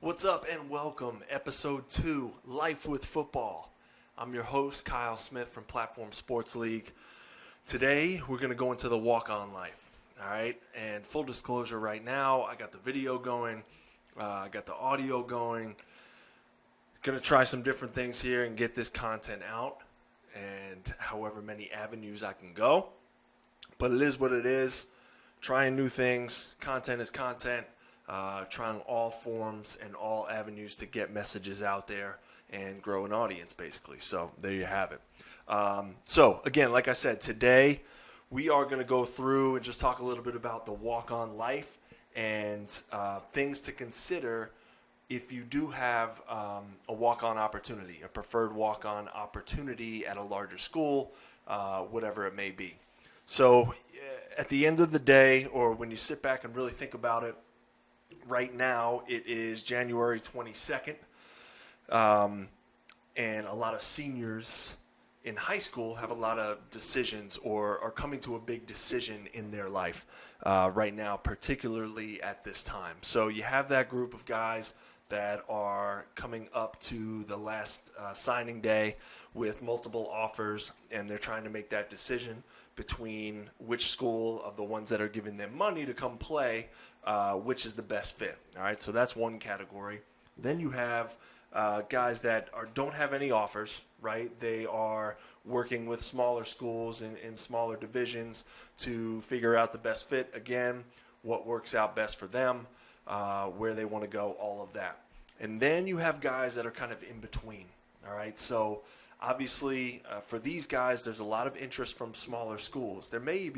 What's up and welcome, episode 2, Life with Football. I'm your host, Kyle Smith from Platform Sports League. Today, we're going to go into the WalkOn life, all right? And full disclosure right now, I got the video going, I got the audio going. Going to try some different things here and get this content out, and however many avenues I can go. But it is what it is. Trying new things, content is content. Trying all forms and all avenues to get messages out there and grow an audience, basically. So there you have it. So again, like I said, today we are going to go through and just talk a little bit about the walk-on life and things to consider if you do have a walk-on opportunity, a preferred walk-on opportunity at a larger school, whatever it may be. So at the end of the day, or when you sit back and really think about it, right now, it is January 22nd, and a lot of seniors in high school have a lot of decisions or are coming to a big decision in their life right now, particularly at this time. So you have that group of guys that are coming up to the last signing day with multiple offers, and they're trying to make that decision between which school of the ones that are giving them money to come play, which is the best fit. All right, so that's one category. Then you have guys that don't have any offers, right? They are working with smaller schools in smaller divisions to figure out the best fit, again, what works out best for them, where they want to go, all of that. And then you have guys that are kind of in between, all right? So obviously, for these guys, there's a lot of interest from smaller schools. There may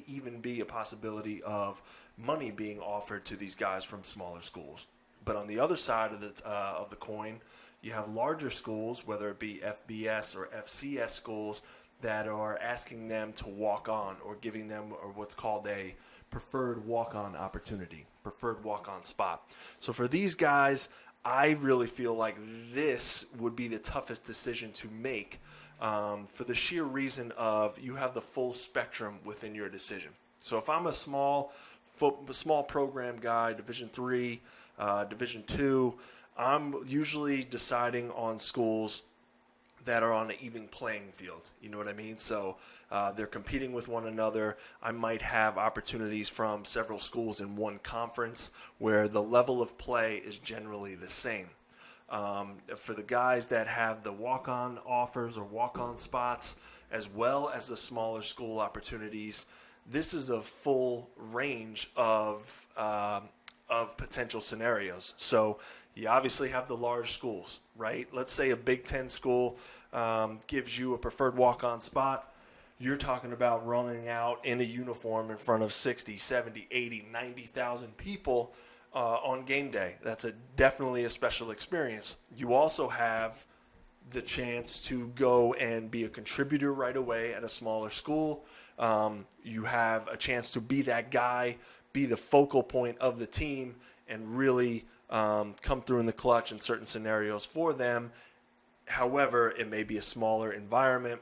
even be a possibility of money being offered to these guys from smaller schools. But on the other side of the coin, you have larger schools, whether it be FBS or FCS schools, that are asking them to walk on or giving them what's called a preferred walk-on opportunity, preferred walk-on spot. So for these guys, I really feel like this would be the toughest decision to make for the sheer reason of you have the full spectrum within your decision. So if I'm a small program guy, Division III, Division II, I'm usually deciding on schools that are on an even playing field. You know what I mean? So they're competing with one another. I might have opportunities from several schools in one conference where the level of play is generally the same. For the guys that have the walk-on offers or walk-on spots, as well as the smaller school opportunities, this is a full range of potential scenarios. So you obviously have the large schools, right? Let's say a Big Ten school gives you a preferred walk-on spot. You're talking about running out in a uniform in front of 60, 70, 80, 90,000 people on game day. That's definitely a special experience. You also have the chance to go and be a contributor right away at a smaller school. You have a chance to be that guy, be the focal point of the team, and really come through in the clutch in certain scenarios for them. However, it may be a smaller environment,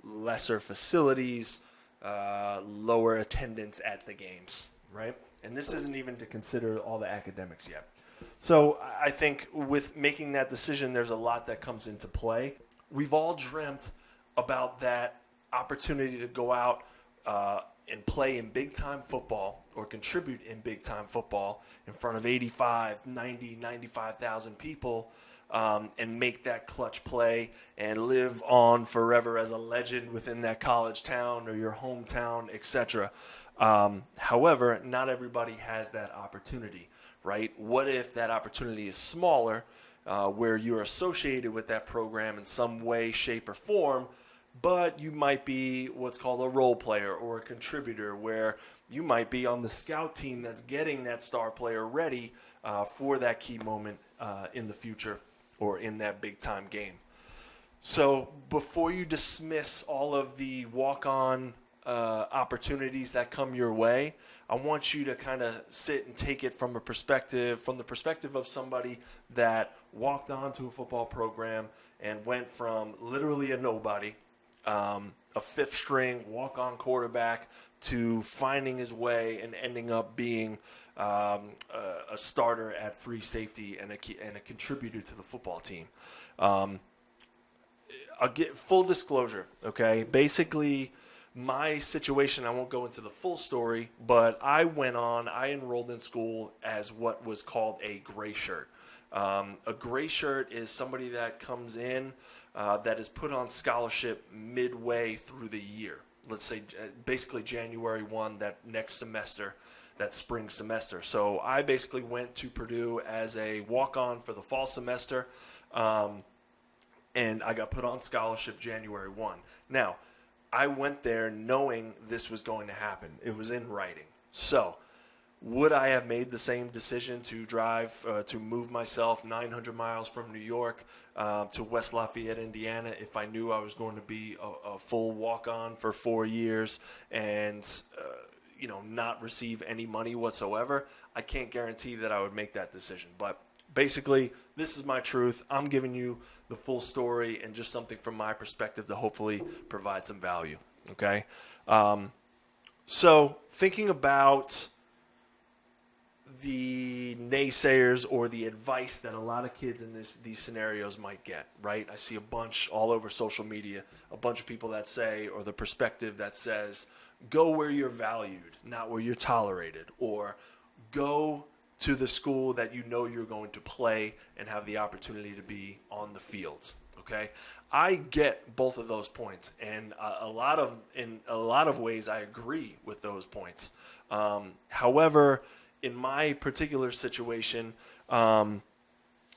lesser facilities, lower attendance at the games, right? And this isn't even to consider all the academics yet. So I think with making that decision, there's a lot that comes into play. We've all dreamt about that opportunity to go out and play in big-time football or contribute in big-time football in front of 85, 90, 95,000 people and make that clutch play and live on forever as a legend within that college town or your hometown, etc. However, not everybody has that opportunity, right? What if that opportunity is smaller, where you're associated with that program in some way, shape, or form, but you might be what's called a role player or a contributor, where you might be on the scout team that's getting that star player ready for that key moment in the future or in that big-time game. So before you dismiss all of the walk-on opportunities that come your way, I want you to kind of sit and take it from the perspective of somebody that walked onto a football program and went from literally a nobody, a fifth-string walk-on quarterback, to finding his way and ending up being a starter at free safety and a contributor to the football team. I'll get full disclosure, okay? Basically, my situation, I won't go into the full story, but I enrolled in school as what was called a gray shirt. A gray shirt is somebody that comes in that is put on scholarship midway through the year. Let's say basically January 1, that next semester, that spring semester. So I basically went to Purdue as a walk-on for the fall semester, and I got put on scholarship January 1. Now, I went there knowing this was going to happen. It was in writing. So would I have made the same decision to to move myself 900 miles from New York to West Lafayette, Indiana, if I knew I was going to be a full walk-on for 4 years and not receive any money whatsoever? I can't guarantee that I would make that decision. But basically, this is my truth. I'm giving you the full story and just something from my perspective to hopefully provide some value. Okay? So thinking about the naysayers or the advice that a lot of kids in these scenarios might get, right? I see a bunch all over social media, a bunch of people that say, or the perspective that says, go where you're valued, not where you're tolerated, or go to the school that you know you're going to play and have the opportunity to be on the field. Okay, I get both of those points, and in a lot of ways, I agree with those points. However, in my particular situation, I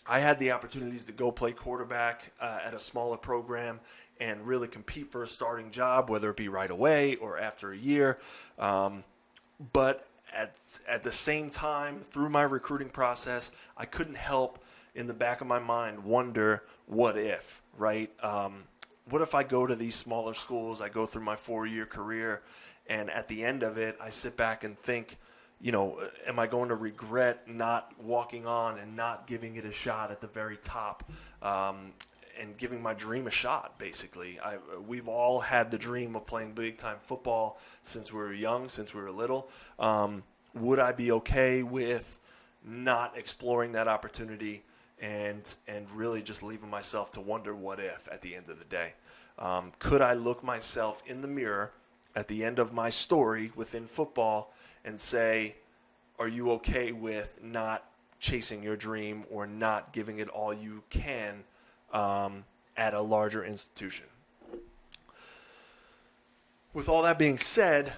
had the opportunities to go play quarterback at a smaller program and really compete for a starting job, whether it be right away or after a year. But at the same time, through my recruiting process, I couldn't help in the back of my mind wonder, what if, right? What if I go to these smaller schools, I go through my 4-year career, and at the end of it, I sit back and think, am I going to regret not walking on and not giving it a shot at the very top and giving my dream a shot, basically? We've all had the dream of playing big-time football since we were young, since we were little. Would I be okay with not exploring that opportunity and really just leaving myself to wonder what if at the end of the day? Could I look myself in the mirror at the end of my story within football and say, are you okay with not chasing your dream or not giving it all you can at a larger institution? With all that being said,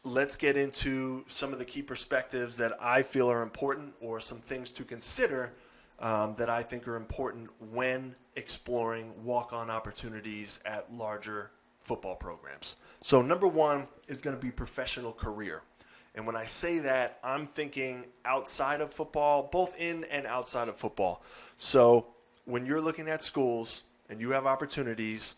let's get into some of the key perspectives that I feel are important, or some things to consider that I think are important when exploring walk-on opportunities at larger football programs. So number one is going to be professional career. And when I say that, I'm thinking outside of football, both in and outside of football. So when you're looking at schools and you have opportunities,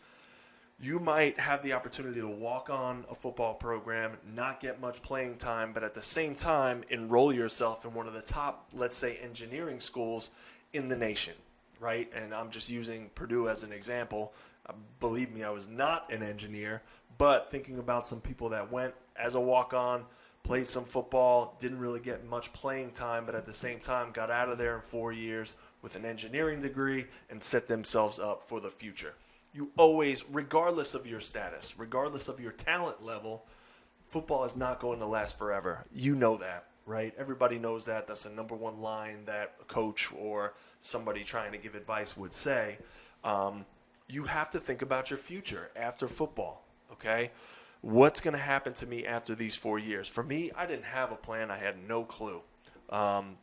you might have the opportunity to walk on a football program, not get much playing time, but at the same time, enroll yourself in one of the top, let's say, engineering schools in the nation, right? And I'm just using Purdue as an example. Believe me, I was not an engineer, but thinking about some people that went as a walk-on, played some football, didn't really get much playing time, but at the same time got out of there in 4 years with an engineering degree and set themselves up for the future. You always, regardless of your status, regardless of your talent level, football is not going to last forever. You know that, right? Everybody knows that. That's the number one line that a coach or somebody trying to give advice would say. You have to think about your future after football, okay? What's going to happen to me after these 4 years? For me, I didn't have a plan. I had no clue.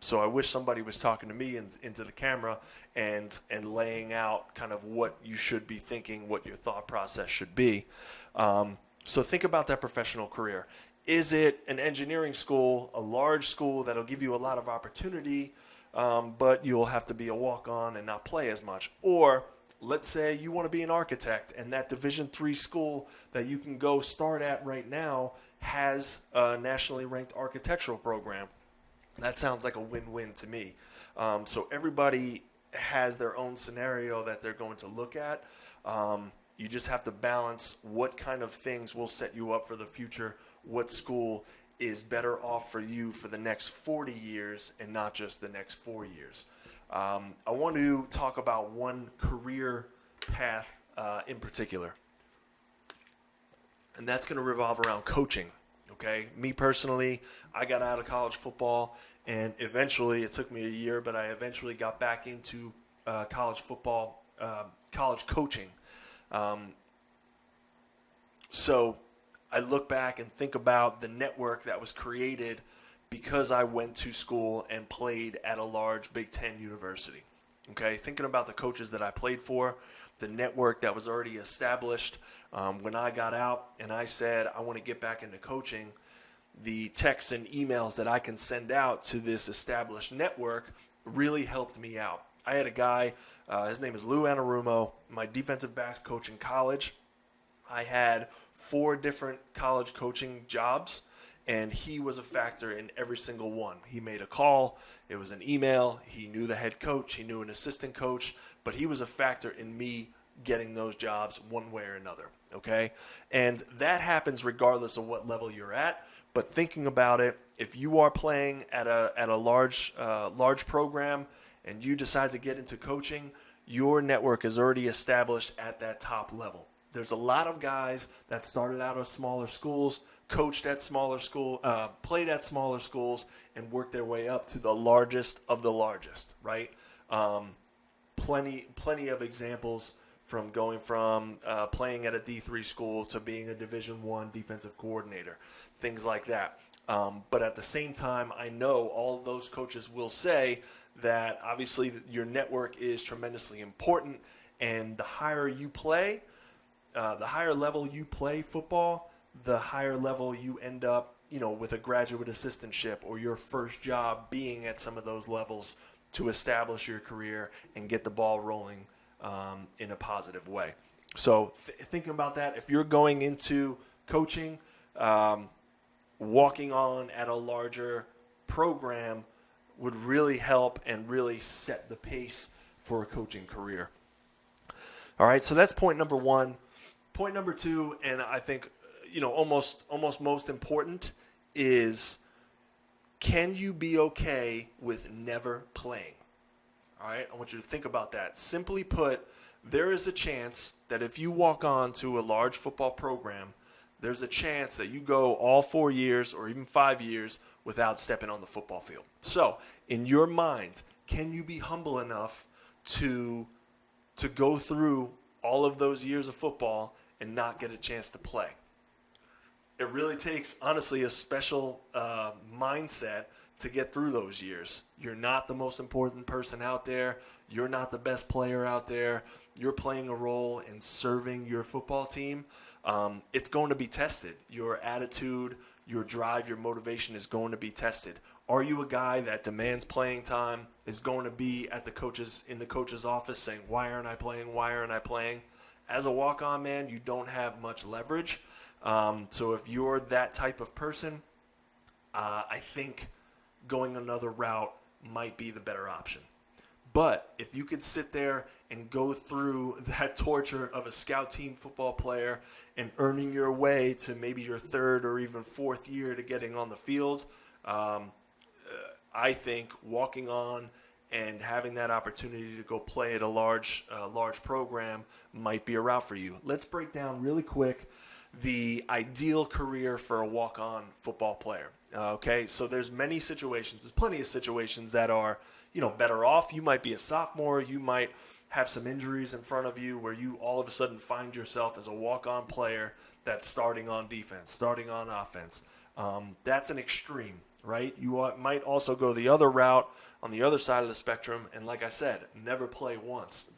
So I wish somebody was talking to me into the camera and laying out kind of what you should be thinking, what your thought process should be. So think about that professional career. Is it an engineering school, a large school that'll give you a lot of opportunity, but you'll have to be a walk-on and not play as much? Or let's say you want to be an architect, and that Division III school that you can go start at right now has a nationally ranked architectural program. That sounds like a win-win to me. So everybody has their own scenario that they're going to look at. You just have to balance what kind of things will set you up for the future, what school is better off for you for the next 40 years and not just the next 4 years. I want to talk about one career path in particular, and that's going to revolve around coaching. Okay, me personally, I got out of college football, and eventually, it took me a year, but I eventually got back into college football, college coaching. So I look back and think about the network that was created because I went to school and played at a large Big Ten university. Okay, thinking about the coaches that I played for, the network that was already established. When I got out and I said I want to get back into coaching, the texts and emails that I can send out to this established network really helped me out. I had a guy, his name is Lou Anarumo, my defensive backs coach in college. I had 4 different college coaching jobs, and he was a factor in every single one. He made a call. It was an email. He knew the head coach. He knew an assistant coach, but he was a factor in me getting those jobs one way or another, okay? And that happens regardless of what level you're at. But thinking about it, if you are playing at a large program and you decide to get into coaching, your network is already established at that top level. There's a lot of guys that started out at smaller schools, coached at smaller school, played at smaller schools, and worked their way up to the largest of the largest, right? Plenty of examples from going from playing at a D3 school to being a Division I defensive coordinator, things like that. But at the same time, I know all of those coaches will say that obviously your network is tremendously important, and the higher you play, the higher level you play football, the higher level you end up, with a graduate assistantship or your first job being at some of those levels to establish your career and get the ball rolling in a positive way. So thinking about that, if you're going into coaching, walking on at a larger program would really help and really set the pace for a coaching career. All right, so that's point number 1. Point number 2, and I think almost most important, is can you be okay with never playing? All right, I want you to think about that. Simply put, there is a chance that if you walk on to a large football program, there's a chance that you go all 4 years or even 5 years without stepping on the football field. So, in your mind, can you be humble enough to go through all of those years of football and not get a chance to play? It really takes, honestly, a special mindset to get through those years. You're not the most important person out there. You're not the best player out there. You're playing a role in serving your football team. It's going to be tested. Your attitude, your drive, your motivation is going to be tested. Are you a guy that demands playing time, is going to be at in the coach's office saying, why aren't I playing? Why aren't I playing? As a walk-on man, you don't have much leverage. So if you're that type of person, I think going another route might be the better option. But if you could sit there and go through that torture of a scout team football player and earning your way to maybe your 3rd or even 4th year to getting on the field, I think walking on and having that opportunity to go play at a large program might be a route for you. Let's break down really quick the ideal career for a walk-on football player. Okay, so there's many situations. There's plenty of situations that are, better off. You might be a sophomore. You might have some injuries in front of you where you all of a sudden find yourself as a walk-on player that's starting on defense, starting on offense. That's an extreme, right? You might also go the other route on the other side of the spectrum, and like I said, never play once.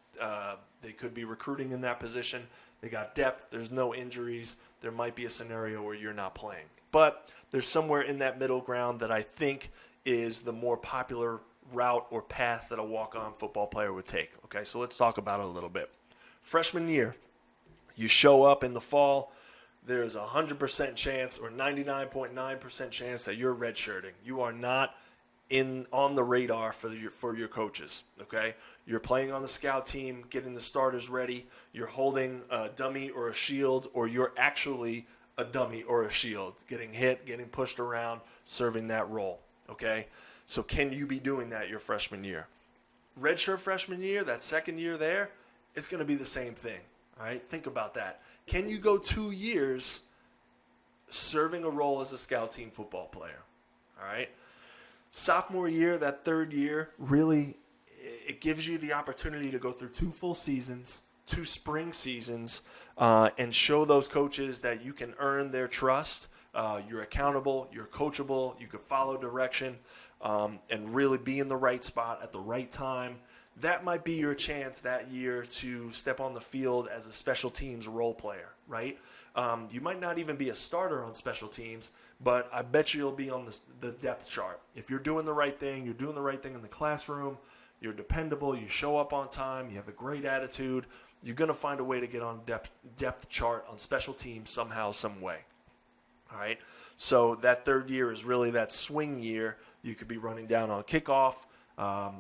They could be recruiting in that position. They got depth. There's no injuries. There might be a scenario where you're not playing. But there's somewhere in that middle ground that I think is the more popular route or path that a walk-on football player would take. Okay, so let's talk about it a little bit. Freshman year, you show up in the fall. There's a 100% chance or 99.9% chance that you're redshirting. You are not on the radar for your coaches. Okay, you're playing on the scout team, getting the starters ready. You're holding a dummy or a shield, or you're actually a dummy or a shield, getting hit, getting pushed around, serving that role. Okay, so can you be doing that your freshman year? Redshirt freshman year, that second year there, it's going to be the same thing. All right, think about that. Can you go 2 years serving a role as a scout team football player? All right. Sophomore year, that third year, really, it gives you the opportunity to go through 2 full seasons, 2 spring seasons, and show those coaches that you can earn their trust. You're accountable, you're coachable, you can follow direction, and really be in the right spot at the right time. That might be your chance that year to step on the field as a special teams role player, right? You might not even be a starter on special teams, but I bet you'll be on the depth chart. If you're doing the right thing, you're doing the right thing in the classroom, you're dependable, you show up on time, you have a great attitude, you're going to find a way to get on depth chart on special teams somehow, some way. All right? So that third year is really that swing year. You could be running down on kickoff.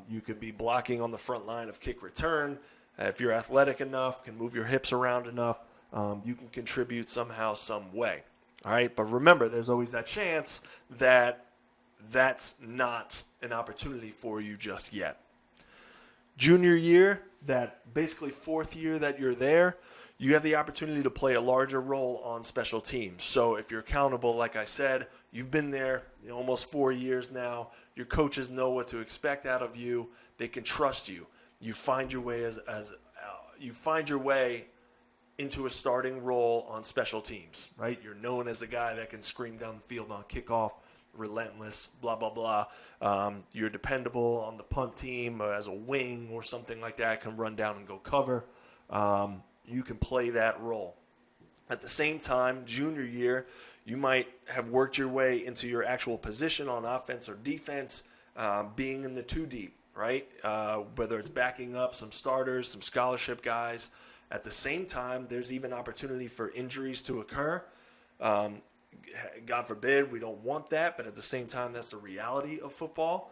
You could be blocking on the front line of kick return. If you're athletic enough, can move your hips around enough, you can contribute somehow, some way. All right, but remember, there's always that chance that that's not an opportunity for you just yet. Junior year, that basically 4th year that you're there, you have the opportunity to play a larger role on special teams. So if you're accountable, like I said, you've been there almost 4 years now. Your coaches know what to expect out of you. They can trust you. You find your way you find your way into a starting role on special teams, right? You're known as the guy that can scream down the field on kickoff, relentless, blah, blah, blah. You're dependable on the punt team as a wing or something like that, can run down and go cover. You can play that role. At the same time, junior year, you might have worked your way into your actual position on offense or defense, being in the 2 deep, right? Whether it's backing up some starters, some scholarship guys. At the same time, there's even opportunity for injuries to occur. God forbid, we don't want that, but at the same time, that's the reality of football.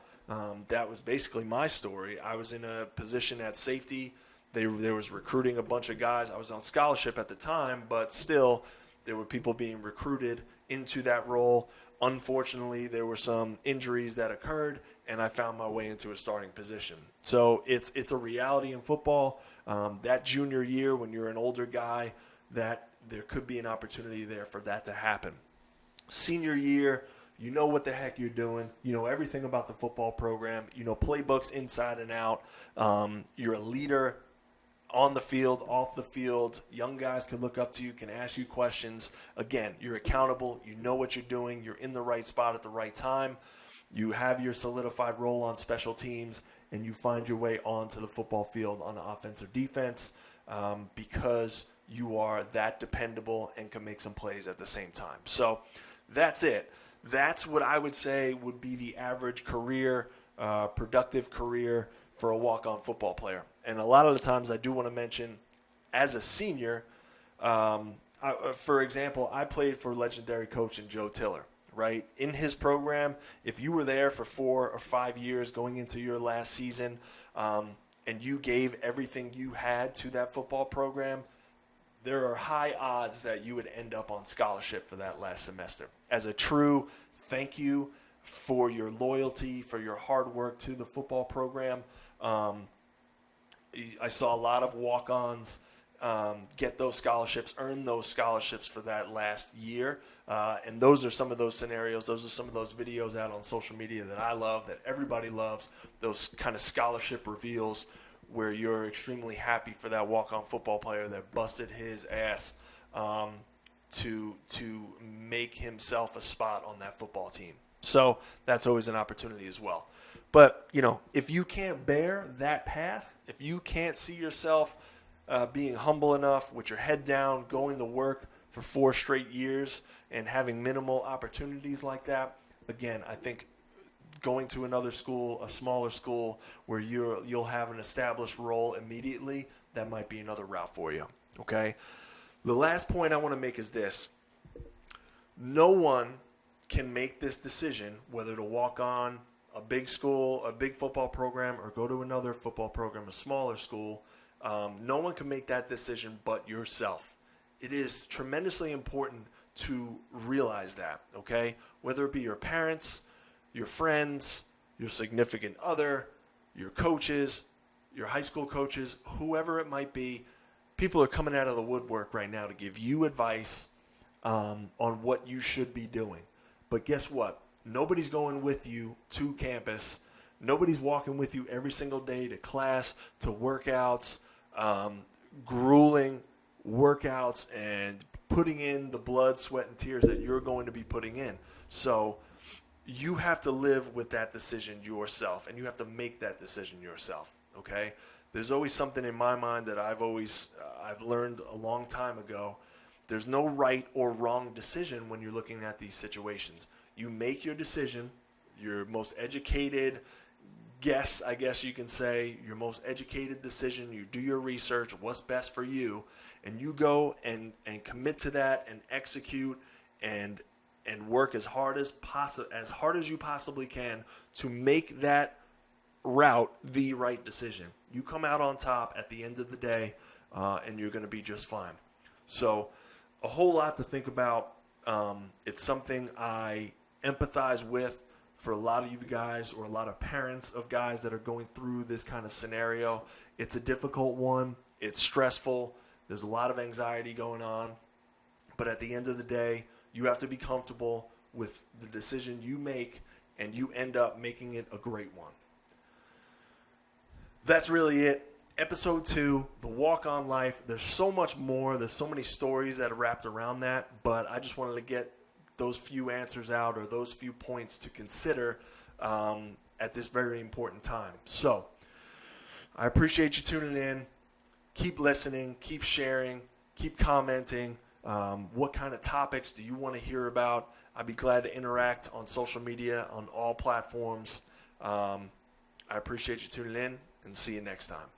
That was basically my story. I was in a position at safety. There was recruiting a bunch of guys. I was on scholarship at the time, but still, there were people being recruited into that role. Unfortunately, there were some injuries that occurred, and I found my way into a starting position. So it's a reality in football. That junior year, when you're an older guy, that there could be an opportunity there for that to happen. Senior year, you know what the heck you're doing. You know everything about the football program. You know playbooks inside and out. You're a leader on the field, off the field. Young guys can look up to you, can ask you questions. Again, you're accountable. You know what you're doing. You're in the right spot at the right time. You have your solidified role on special teams, and you find your way onto the football field on the offense or defense because you are that dependable and can make some plays at the same time. So that's it. That's what I would say would be the average career, productive career for a walk-on football player. And a lot of the times I do want to mention, as a senior, for example, I played for legendary coach Joe Tiller, right? In his program, if you were there for 4 or 5 years going into your last season and you gave everything you had to that football program, there are high odds that you would end up on scholarship for that last semester. As a true thank you for your loyalty, for your hard work to the football program. I saw a lot of walk-ons get those scholarships, earn those scholarships for that last year. And those are some of those scenarios. Those are some of those videos out on social media that I love, that everybody loves, those kind of scholarship reveals where you're extremely happy for that walk-on football player that busted his ass to make himself a spot on that football team. So that's always an opportunity as well. But, you know, if you can't bear that path, if you can't see yourself being humble enough with your head down, going to work for 4 straight years and having minimal opportunities like that, again, I think going to another school, a smaller school, where you'll have an established role immediately, that might be another route for you, okay? The last point I want to make is this. No one can make this decision whether to walk on a big school, a big football program, or go to another football program, a smaller school. No one can make that decision but yourself. It is tremendously important to realize that, okay? Whether it be your parents, your friends, your significant other, your coaches, your high school coaches, whoever it might be, people are coming out of the woodwork right now to give you advice on what you should be doing. But guess what? Nobody's going with you to campus. Nobody's walking with you every single day to class, to workouts, grueling workouts, and putting in the blood, sweat, and tears that you're going to be putting in. So you have to live with that decision yourself, and you have to make that decision yourself, okay? There's always something in my mind that I've learned a long time ago. There's no right or wrong decision when you're looking at these situations. You make your decision, your most educated guess, I guess you can say, your most educated decision. You do your research, what's best for you, and you go and commit to that and execute and work as hard as you possibly can to make that route the right decision. You come out on top at the end of the day, and you're going to be just fine. So a whole lot to think about. It's something I empathize with for a lot of you guys, or a lot of parents of guys that are going through this kind of scenario. It's a difficult one. It's stressful. There's a lot of anxiety going on. But at the end of the day, you have to be comfortable with the decision you make, and you end up making it a great one. That's really it. Episode 2, the walk-on life. There's so much more. There's so many stories that are wrapped around that, but I just wanted to get those few answers out, or those few points to consider at this very important time. So I appreciate you tuning in. Keep listening, keep sharing, keep commenting. What kind of topics do you want to hear about? I'd be glad to interact on social media, on all platforms. I appreciate you tuning in, and see you next time.